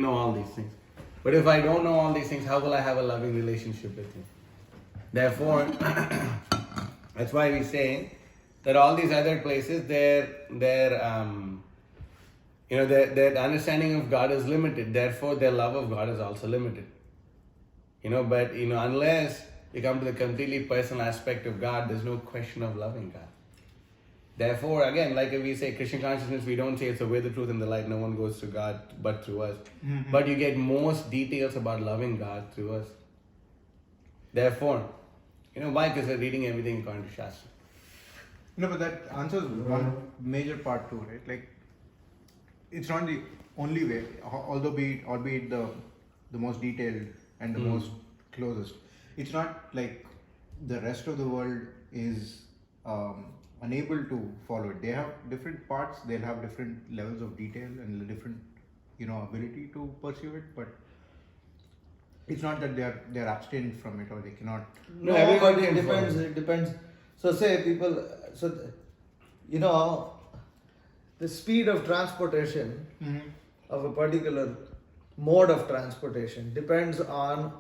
know all these things. But if I don't know all these things, how will I have a loving relationship with you? Therefore, that's why we say that all these other places, their understanding of God is limited. Therefore, their love of God is also limited. But unless you come to the completely personal aspect of God, there's no question of loving God. Therefore, again, like if we say Krishna consciousness, we don't say it's the way, the truth, and the light. No one goes to God but through us. Mm-hmm. But you get most details about loving God through us. Therefore, why? Because we're reading everything according to Shastra. No, but that answers one major part too, right? Like, it's not the only way, albeit the most detailed and the most closest. It's not like the rest of the world is unable to follow it. They have different parts, they'll have different levels of detail and different, ability to pursue it, but it's not that they're abstained from it or they cannot. No, everybody depends. It depends. So say people, the speed of transportation of a particular mode of transportation depends on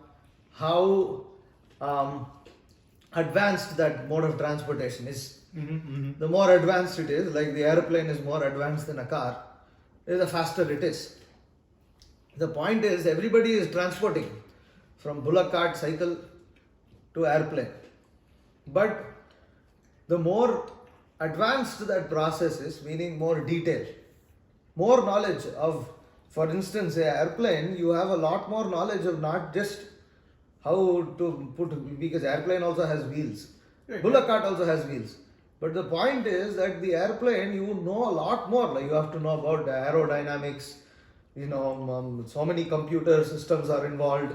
how advanced that mode of transportation is. The more advanced it is, like the airplane is more advanced than a car, the faster it is. The point is, everybody is transporting from bullock cart, cycle to airplane. But the more advanced that process is, meaning more detail, more knowledge of, for instance, an airplane, you have a lot more knowledge of not just how to put, because airplane also has wheels. Bullock cart also has wheels. But the point is that the airplane, you know a lot more. Like you have to know about the aerodynamics, so many computer systems are involved.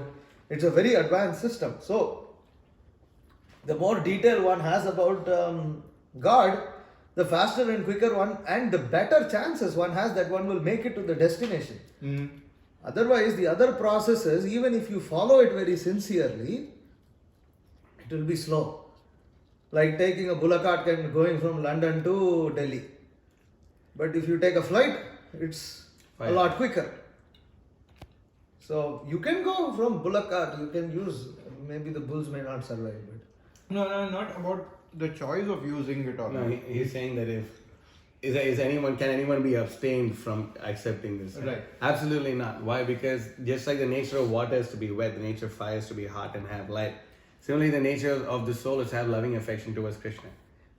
It's a very advanced system. So, the more detail one has about God, the faster and quicker one, and the better chances one has that one will make it to the destination. Otherwise, the other processes, even if you follow it very sincerely, it will be slow. Like taking a bullock cart and going from London to Delhi. But if you take a flight, it's a lot quicker. So you can go from bullock cart, you can use, maybe the bulls may not survive. But No, not about the choice of using it or not. No, he's saying that can anyone be abstained from accepting this? Right. Absolutely not. Why? Because just like the nature of water is to be wet, the nature of fire is to be hot and have light. Similarly, the nature of the soul is to have loving affection towards Krishna.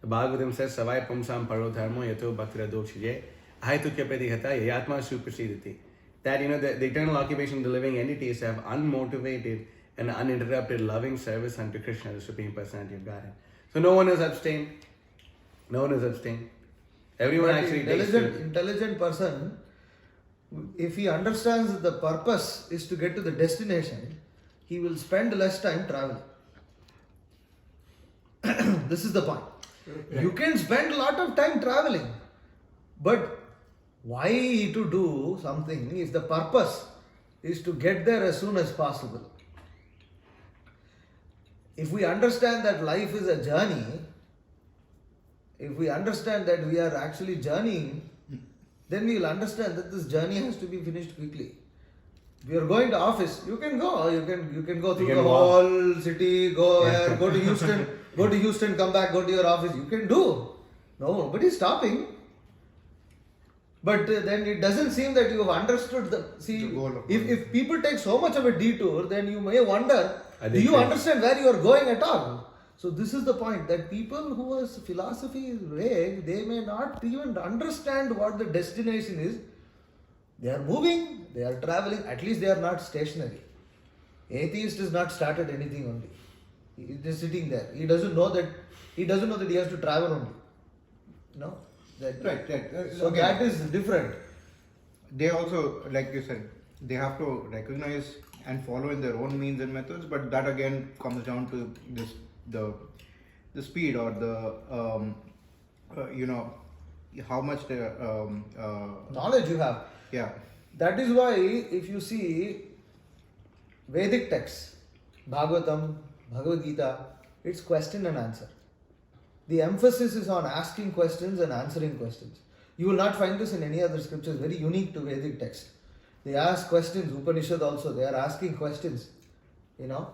The Bhagavatam says, Savai pumsam paro dharmo yato bhaktira dokshije ahaitukya pratihata yayatma suprasidati. That, the eternal occupation of the living entity is to have unmotivated and uninterrupted loving service unto Krishna, the Supreme Personality of Godhead. So no one is abstained. No one is abstained. Everyone but actually intelligent person, if he understands that the purpose is to get to the destination, he will spend less time traveling. This is the point. Okay. You can spend a lot of time traveling, but why to do something if the purpose is to get there as soon as possible? If we understand that life is a journey, if we understand that we are actually journeying, then we will understand that this journey has to be finished quickly. If you are going to office, you can go. You can go through the whole city, go to Houston, come back, go to your office. You can do. Nobody is stopping. But then it doesn't seem that you have understood if people take so much of a detour, then you may wonder, do you understand where you are going at all? So this is the point, that people whose philosophy is vague, they may not even understand what the destination is. They are moving, they are traveling, at least they are not stationary. Atheist has not started anything only. He is just sitting there. He doesn't know that he has to travel only. No? Right. So okay. That is different. They also, like you said, they have to recognize and follow in their own means and methods, but that again comes down to the speed or the how much the knowledge you have. Yeah. That is why if you see Vedic texts, Bhagavatam, Bhagavad Gita, it's question and answer. The emphasis is on asking questions and answering questions. You will not find this in any other scriptures, very unique to Vedic text. They ask questions. Upanishad also, they are asking questions. You know.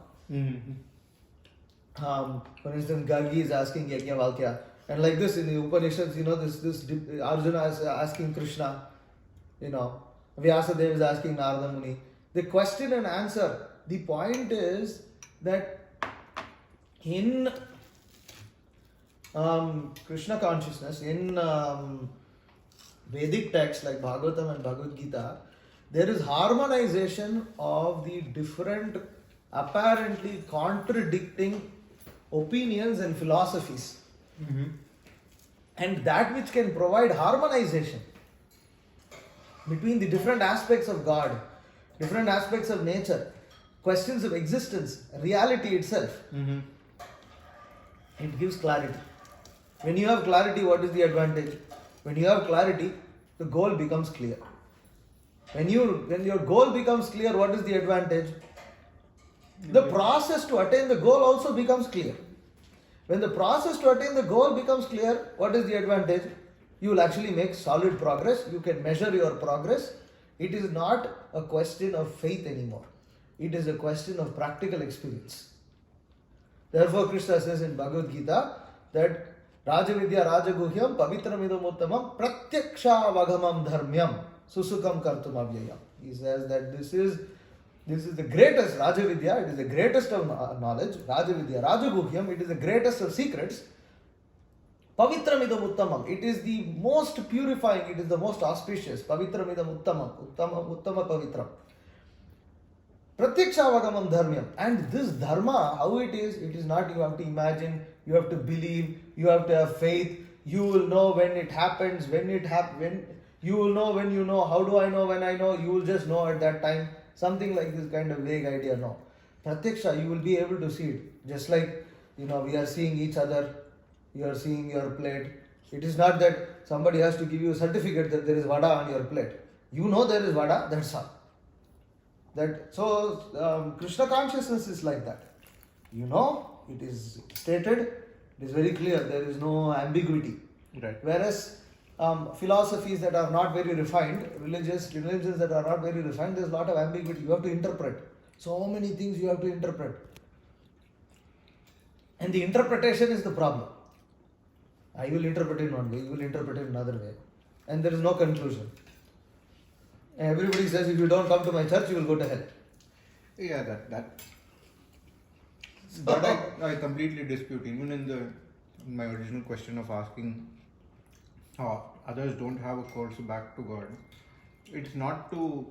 For instance, Gargi is asking Yajnavalkya, and like this in the Upanishads, you know, this Arjuna is asking Krishna, you know, Vyasadeva is asking Narada Muni. The question and answer. The point is that in Krishna consciousness, in Vedic texts like Bhagavatam and Bhagavad Gita, there is harmonization of the different apparently contradicting opinions and philosophies. And that which can provide harmonization between the different aspects of God, different aspects of nature, questions of existence, reality itself. It gives clarity. When you have clarity, what is the advantage? When you have clarity, the goal becomes clear. When your goal becomes clear, what is the advantage? The process to attain the goal also becomes clear. When the process to attain the goal becomes clear, what is the advantage? You will actually make solid progress. You can measure your progress. It is not a question of faith anymore. It is a question of practical experience. Therefore, Krishna says in Bhagavad Gita that Rajavidya Rajaguhyam Pavitramidam Uttamam Pratyaksha Dharmyam Susukam Kartum Avyayam. He says that this is the greatest Rajavidya, it is the greatest of knowledge. Rajavidya Rajaguhyam, it is the greatest of secrets. Pavitramidam Uttamam, it is the most purifying, it is the most auspicious. Pavitramidam Uttamam, Uttama Pavitram. Pratyaksha Dharmyam. And this dharma, how it is not you have to imagine, you have to believe, you have to have faith, you will know when it happens, you will know when you know, how do I know when I know, you will just know at that time. Something like this kind of vague idea, no. Pratyaksha, you will be able to see it. Just like, you know, we are seeing each other, you are seeing your plate. It is not that somebody has to give you a certificate that there is vada on your plate. You know there is vada, that's all. Krishna consciousness is like that. You know, it is stated, it is very clear, there is no ambiguity. Right. Whereas philosophies that are not very refined, religions that are not very refined, there is a lot of ambiguity. You have to interpret. So many things you have to interpret. And the interpretation is the problem. I will interpret it one way, you will interpret it another way. And there is no conclusion. And everybody says, if you don't come to my church, you will go to hell. Yeah, that I completely dispute. Even in my original question of asking how others don't have a course back to God, it's not to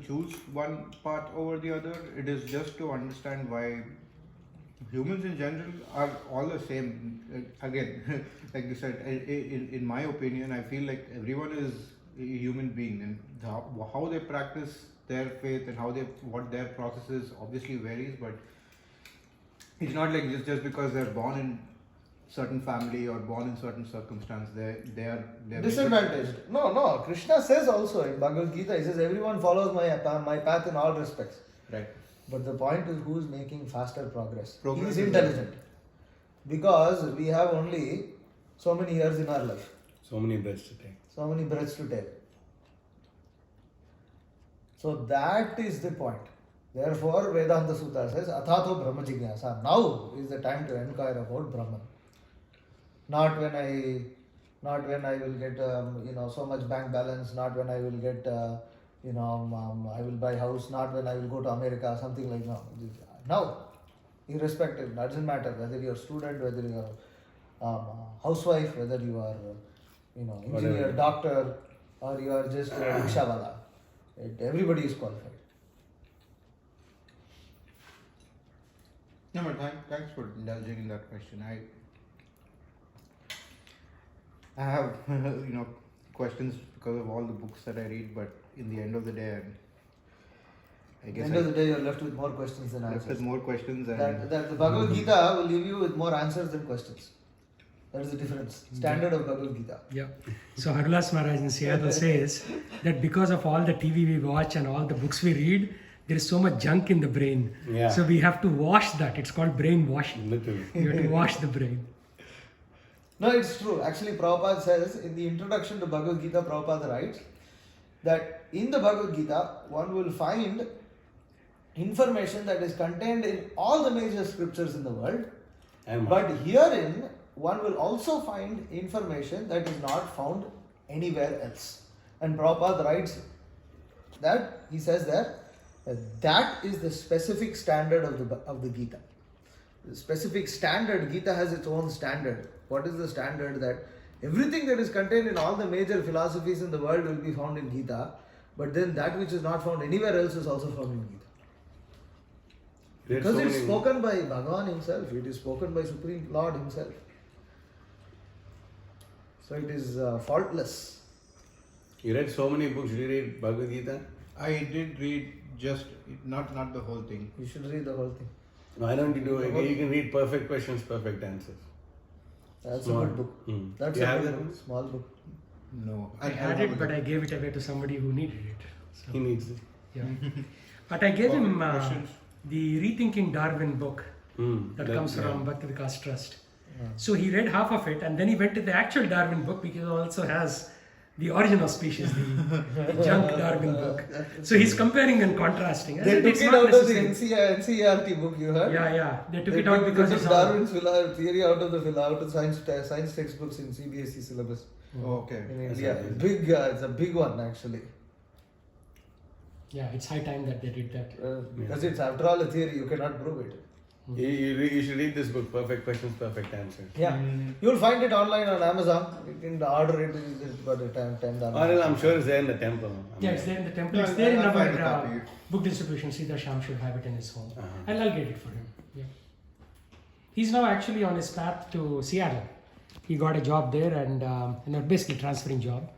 choose one path over the other. It is just to understand why humans in general are all the same. Again, like you said, in my opinion, I feel like everyone is a human being, and how they practice their faith and what their process is obviously varies, but it's not like just because they're born in certain family or born in certain circumstance, they're disadvantaged. No. Krishna says also in Bhagavad Gita, he says everyone follows my path in all respects. Right. But the point is who is making faster progress. He Progress is is intelligent. Because we have only so many years in our life. So many breaths to take. So many breaths to take. So that is the point. Therefore, Vedanta Sutta says, Athato Brahma Jignasa. Now is the time to inquire about Brahman. Not when I will get so much bank balance. Not when I will get I will buy house. Not when I will go to America. Something like that. Now, irrespective, doesn't matter whether you are a student, whether you are a housewife, whether you are engineer, doctor, or you are just a rickshawala. Everybody is qualified. No, but thanks for indulging in that question. I have questions because of all the books that I read, but in the end of the day, I guess At the end of the day, you're left with more questions than answers. with more questions and That the Bhagavad Gita will leave you with more answers than questions. That is the difference. Standard of Bhagavad Gita. Yeah. So Harulas Maharaj in Seattle says that because of all the TV we watch and all the books we read, there is so much junk in the brain. Yeah. So we have to wash that. It's called brainwashing. Literally. You have to wash the brain. No, it's true. Actually, Prabhupada says in the introduction to Bhagavad Gita, Prabhupada writes that in the Bhagavad Gita, one will find information that is contained in all the major scriptures in the world. And But herein, one will also find information that is not found anywhere else. And Prabhupada writes that, he says that is the specific standard of the Gita. The specific standard, Gita has its own standard. What is the standard? That everything that is contained in all the major philosophies in the world will be found in Gita, but then that which is not found anywhere else is also found in Gita. There's Because so it's many- spoken by Bhagavan himself, it is spoken by Supreme Lord himself. So it is faultless. You read so many books. Did you read Bhagavad Gita? I did read just not the whole thing. You should read the whole thing. Why don't you do it? You can read perfect questions, perfect answers. That's Small. a good book. That's You a have good that book. Small book. No, I had it, but I gave it away to somebody who needed it. So, He needs it. yeah. But I gave him Questions? the Rethinking Darwin book that comes from Bhakti Vikas Trust. So he read half of it and then he went to the actual Darwin book because it also has the origin of species, the junk Darwin book. So he's comparing and contrasting. I They said, took it's it not out of the necessary. NCERT book, you heard? Yeah. They took it out because they it's took all- Darwin's theory out of science textbooks in CBSE syllabus Okay. in That's India. amazing. Big, it's a big one actually. Yeah, it's high time that they did that. Because it's after all a theory, you cannot prove it. You should read this book, Perfect Questions, Perfect Answers. Yeah, you'll find it online on Amazon. You can order it. It's got a $10. Or I'm sure it's there in the temple. Yeah, it's there in the temple. No, It's there in I'll find a our copy. book distribution. Sridhar Sham should have it in his home. Uh-huh. I'll get it for him. Yeah. He's now actually on his path to Seattle. He got a job there and basically transferring job.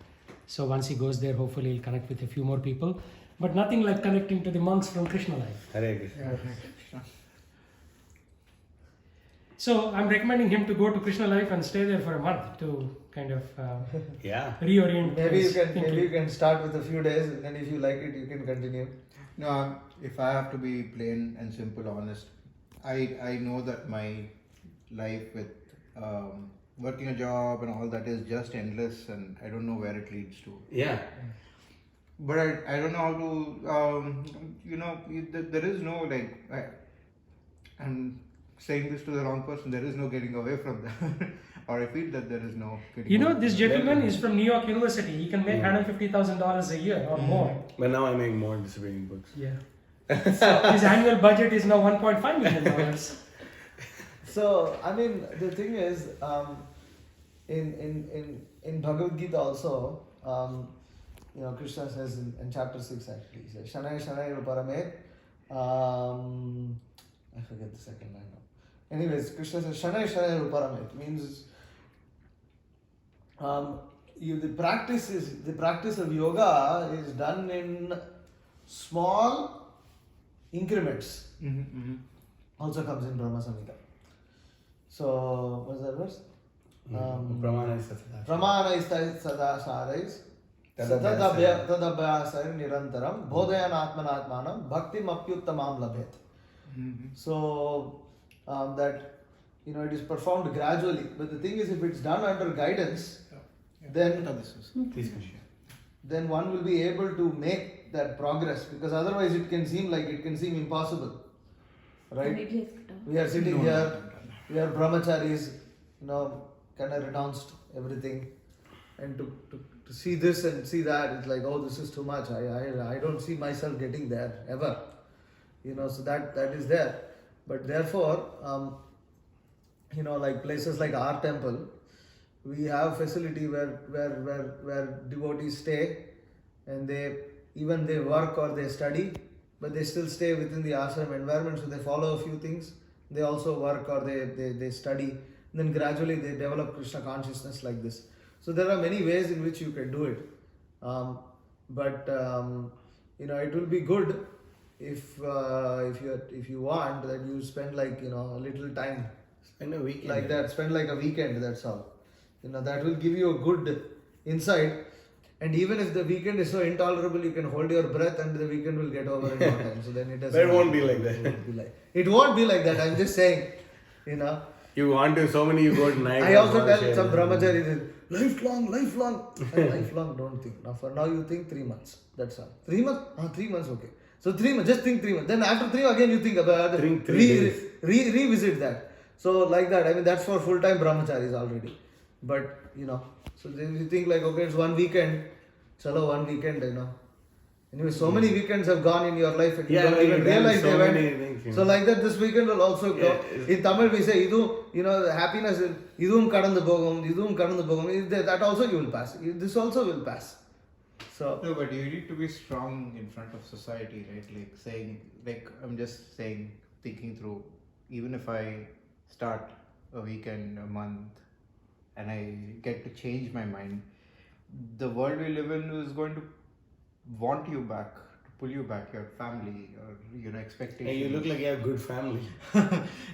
So once he goes there, hopefully he'll connect with a few more people. But nothing like connecting to the monks from Krishna life. Hare Krishna. So I'm recommending him to go to Krishna life and stay there for a month to kind of Yeah. reorient. Maybe his thinking. you can start with a few days, and then if you like it, you can continue. No, if I have to be plain and simple honest, I know that my life with working a job and all that is just endless, and I don't know where it leads to. Yeah. But I don't know how to, there is no I'm saying this to the wrong person, there is no getting away from that. Or I feel that there is no getting You know, away. this gentleman is from New York University. He can make $150,000 a year or more. But now I make more distributing books. Yeah. So his annual budget is now $1.5 million. So I mean, the thing is, in Bhagavad Gita also, Krishna says in chapter 6 actually, he says, Shanay Shanay Ruparame. I forget the second line now. Anyways, Krishna says Shanay Shanay Ruparame. It means the practice of yoga is done in small increments. Also comes in Brahma Samhita. So what's that verse? Pramana is Satsada. Pramanaistai sadasharais tadabhyasai nirantaram bodhayan atmanatmanam bhaktim apyuttamam labhet. So that it is performed gradually, but the thing is, if it's done under guidance, then Please continue. then one will be able to make that progress, because otherwise it can seem impossible, right? We are sitting here, we are brahmacharis, kind of renounced everything, and to see this and see that, it's like, oh, this is too much. I don't see myself getting there ever, so that is there. But therefore, like places like our temple, we have facility where devotees stay, and they work or they study, but they still stay within the ashram environment, so they follow a few things. They also work or they study. Then gradually they develop Krishna consciousness like this. So there are many ways in which you can do it. But it will be good if you want that you spend a little time Spend a week like that. Spend like a weekend. That's all. That will give you a good insight. And even if the weekend is so intolerable, you can hold your breath and the weekend will get over in no time. So then it doesn't. But it won't be like that. It won't be like that. I'm just saying, You want to, so many you go to night. I also tell some brahmacharis, lifelong. And lifelong, don't think. Now for now you think 3 months. That's all. 3 months? 3 months, okay. So 3 months, just think 3 months. Then after 3 again you think about Think 3 days. revisit that. So like that, I mean that's for full-time brahmacharis already. But so then you think like, okay, it's one weekend. Chalo, one weekend, Anyway, so many weekends have gone in your life and you don't even realize they went. So like that, this weekend will also go. In Tamil we say, happiness is idum kadandu pogum. That also you will pass. This also will pass. So no, but you need to be strong in front of society, right? I'm just saying, thinking through. Even if I start a weekend, a month, and I get to change my mind, the world we live in is going to want you back, to pull you back, your family, or expectations. Hey, you look like you have a good family. I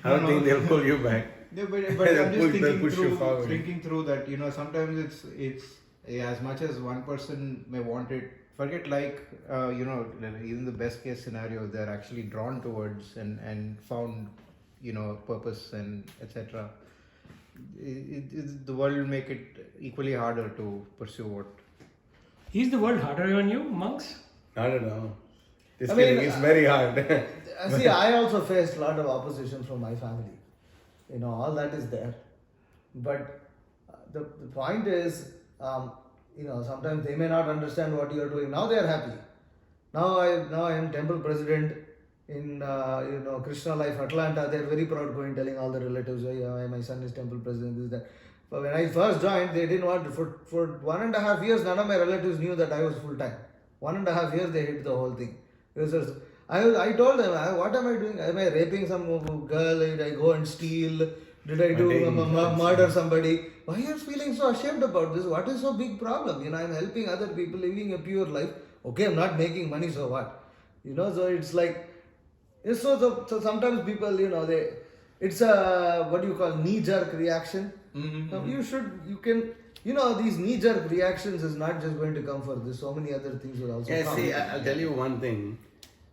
don't think they'll pull you back. Yeah, but I'm just push you forward. thinking through that, sometimes it's as much as one person may want it, forget even the best case scenario, they're actually drawn towards and found, purpose and etc. The world will make it equally harder to pursue what. Is the world harder on you, monks? I don't know. It's very hard. See, I also faced a lot of opposition from my family. All that is there. But the point is, sometimes they may not understand what you are doing. Now they are happy. Now I am temple president in Krishna Life Atlanta. They are very proud going telling all the relatives, my son is temple president, this, that. But when I first joined, they didn't want to. For 1.5 years, none of my relatives knew that I was full time. 1.5 years, they hid the whole thing. I told them, what am I doing? Am I raping some girl? Did I go and steal? Did I do murder somebody? Why are you feeling so ashamed about this? What is so big problem? I'm helping other people living a pure life. Okay, I'm not making money, so what? So it's like, so sometimes people, it's a, what do you call, knee-jerk reaction. These knee-jerk reactions is not just going to come for this. So many other things will also come. See, I'll tell you one thing.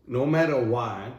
No matter what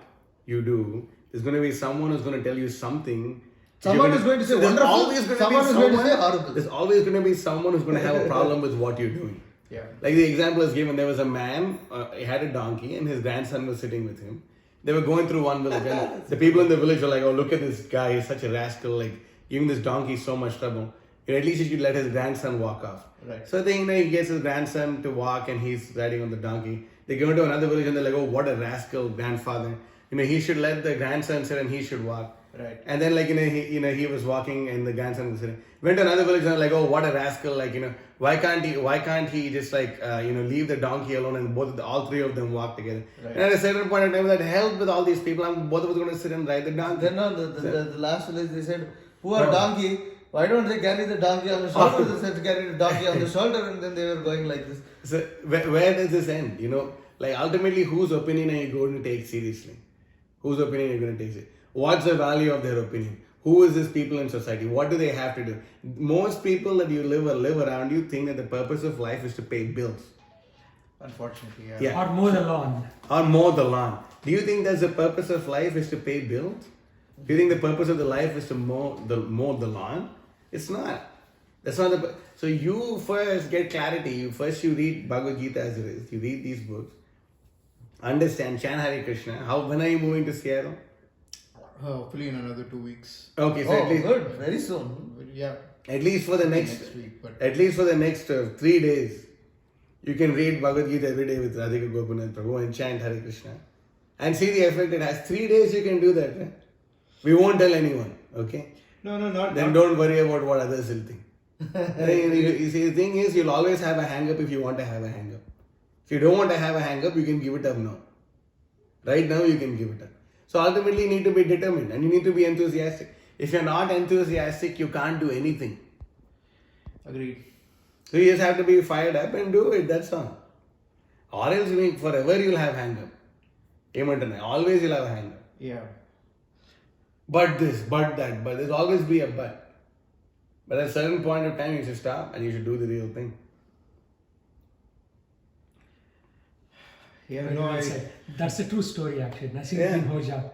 you do, there's going to be someone who's going to tell you something. Someone is going to say wonderful, someone is going to say horrible. There's always going to be someone who's going to have a problem with what you're doing. Yeah. Like the example is given, there was a man, he had a donkey and his grandson was sitting with him. They were going through one village and the people in the village were like, oh, look at this guy, he's such a rascal, like giving this donkey so much trouble. At least he should let his grandson walk off. Right. So he gets his grandson to walk and he's riding on the donkey. They go into another village and they're like, oh, what a rascal grandfather. He should let the grandson sit and he should walk. Right. And then he was walking and the grandson was sitting. Went to another village and they're like, oh, what a rascal. Why can't he just leave the donkey alone and all three of them walk together. Right. And at a certain point in time, that help with all these people, both of us going to sit and ride the donkey. Then the last village, they said, poor donkey, why don't they carry the donkey on the shoulder? They said to carry the donkey on the shoulder and then they were going like this. So where does this end? Ultimately, whose opinion are you going to take seriously? Whose opinion are you going to take seriously? What's the value of their opinion? Who is these people in society? What do they have to do? Most people that you live around you think that the purpose of life is to pay bills. Unfortunately, yeah. Or mow the lawn. Or mow the lawn. Do you think that's the purpose of life is to pay bills? Do you think the purpose of the life is to mow the lawn? It's not. That's not the. So you first get clarity. You read Bhagavad Gita as it is. You read these books. Understand. Chant Hare Krishna. When are you moving to Seattle? Hopefully in another 2 weeks. Okay, so at at least good, very soon. Yeah. At least for the next week, but at least for the next 3 days, you can read Bhagavad Gita every day with Radhika Gopinath Prabhu and chant Hare Krishna, and see the effect it has. 3 days you can do that. Right? We won't tell anyone. Okay. No, not. Then don't worry about what others will think. You see, the thing is, you'll always have a hang up if you want to have a hang up. If you don't want to have a hang up, you can give it up now. Right now, you can give it up. So ultimately, you need to be determined and you need to be enthusiastic. If you're not enthusiastic, you can't do anything. Agreed. So you just have to be fired up and do it. That's all. Or else, forever you'll have hang up. Always you'll have a hang up. Yeah. But this, but that, but there's always be a but. But at a certain point of time, you should stop and you should do the real thing. Yeah, Very no, well I. said. That's a true story actually. Nasiruddin Hoja.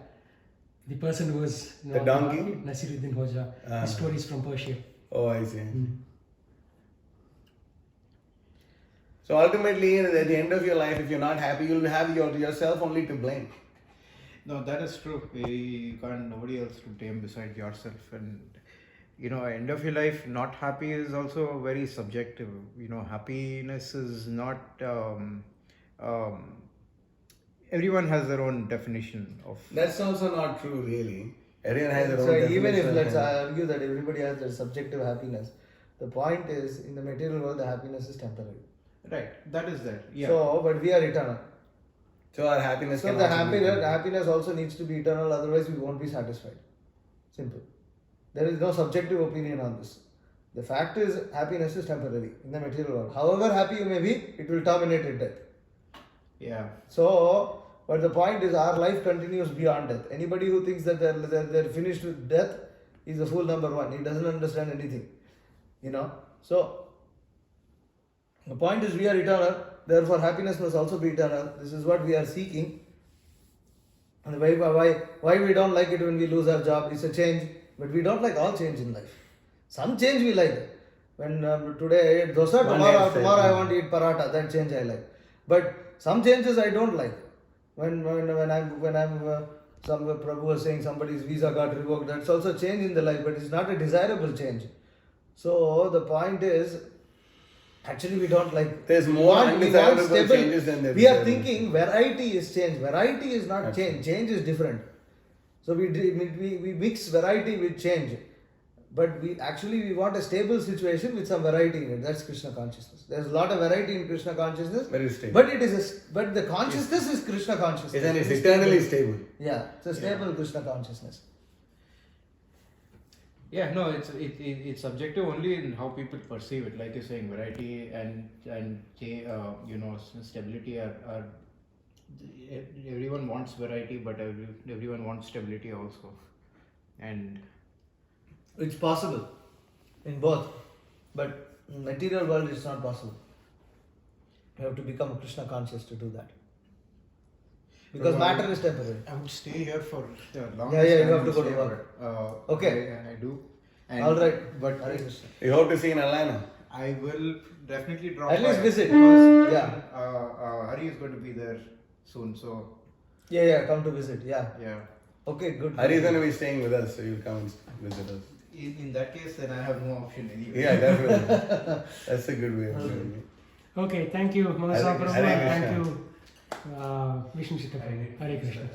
The person who was The donkey? Nasiruddin Hoja. His stories from Persia. Oh, I see. So ultimately, at the end of your life, if you're not happy, you'll have yourself only to blame. No, that is true. You can't, nobody else to blame besides yourself. And, end of your life, not happy is also very subjective. Happiness is not, everyone has their own definition of. That's also not true, really. Everyone has their own So definition. even if of let's happiness. argue that everybody has their subjective happiness, the point is in the material world the happiness is temporary. Right, that is there. Yeah. So, but we are eternal. So our happiness So can the also be happiness also needs to be eternal, otherwise we won't be satisfied. Simple. There is no subjective opinion on this. The fact is happiness is temporary in the material world. However happy you may be, it will terminate at death. Yeah. So, but the point is our life continues beyond death. Anybody who thinks that they're finished with death is a fool number one. He doesn't understand anything. So the point is we are eternal, therefore happiness must also be eternal. This is what we are seeking. And why we don't like it when we lose our job? It's a change, but we don't like all change in life. Some change we like. When today I ate dosa, tomorrow I want to eat paratha. That change I like. But some changes I don't like. When some Prabhu was saying somebody's visa got revoked, that's also change in the life, but it's not a desirable change. So the point is, actually we don't like. There's more undesirable changes than there We are desirable. thinking variety is change. Variety is not change. Change is different. So we mix variety with change. But we want a stable situation with some variety in it. That's Krishna consciousness. There's a lot of variety in Krishna consciousness. Very stable. But the consciousness is Krishna consciousness. It's eternally stable. Yeah, it's a stable Krishna consciousness. Yeah, no, it's subjective only in how people perceive it. Like you're saying, variety and stability are everyone wants variety, but everyone wants stability also. And It's possible in both, but in material world it's not possible. You have to become Krishna conscious to do that. Because matter is temporary. I would stay here for the long. Yeah, you have to go to work. Okay. I do. And, All right, but Hare Krishna. We hope to see you in Atlanta. I will definitely drop. At least by visit. because Yeah. Hari is going to be there soon. So Yeah, come to visit. Yeah. yeah. Okay, good. Hari is going to be staying with us, so you'll come and visit us. In that case, then I have no option anyway. Yeah, definitely. That's a good way of doing it. Okay, thank you, Mahasa Hare Prabhu, Krishna. and thank you, Vishnu Chittapalli. Hare Krishna.